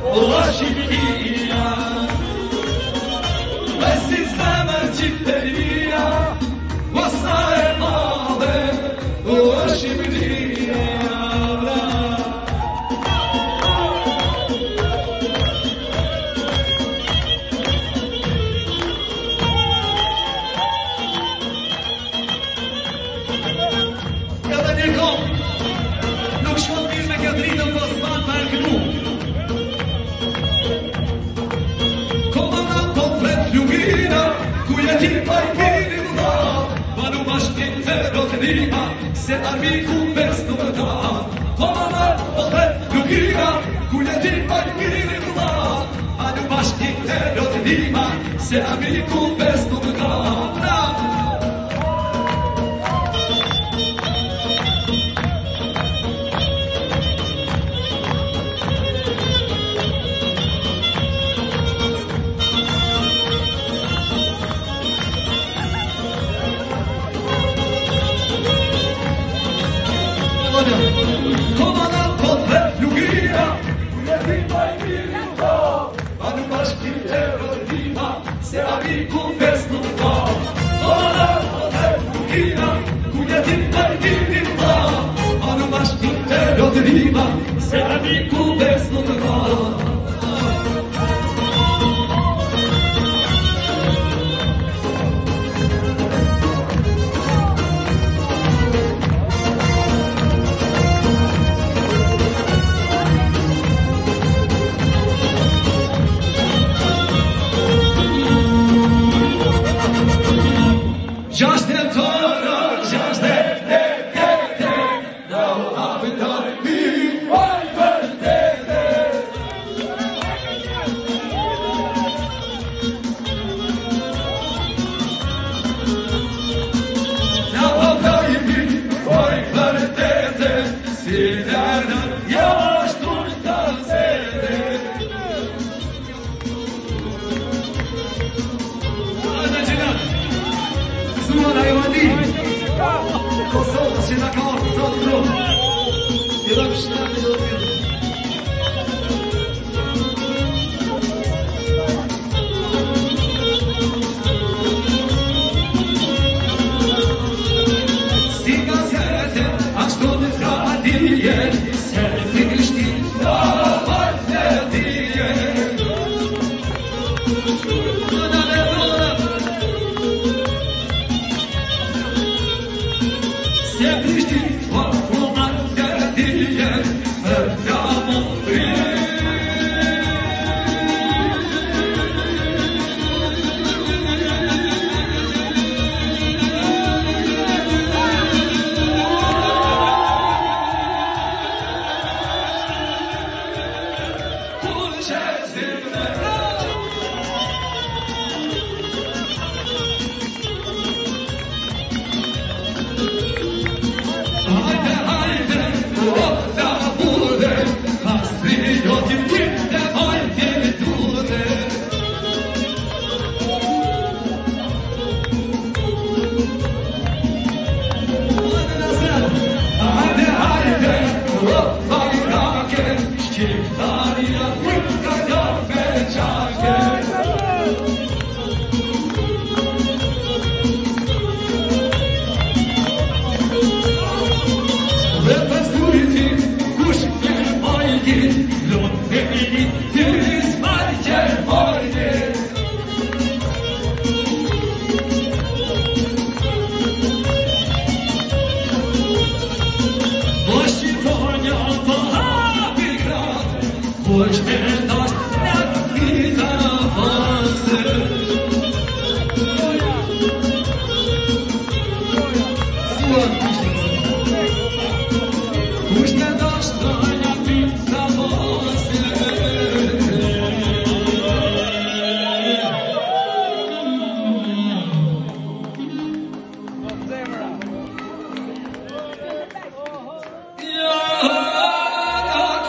Shqipëria, si zemër qyteria, sa e madhe Shqipëria. Edhe një kohë, nuk shkon mirë me këtë ritëm po s'ban për kënu. Se armiku bestu më da Komana ode lukina Kulleti pajkiri më da Anu bashkin të rotinima Se armiku bestu më da Komana ode lukina Kulleti pajkiri më da Anu bashkin të rotinima Se armiku bestu më da Komana ode lukina Kulleti pajkiri më da Anu bashkin të rotinima Se armiku bestu më da Just in torno, just now up and down me, my birthday. Now I'm going me, my birthday. See that you're still Zona Jovandi Kosova që nga ka orë sot tru I dhe pështami do t'ju Si gazete ashtu në tradije Se në kështi da partnerije Se prishti po kumar gërdije Më jamo pri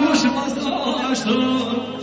Kush mas ashtu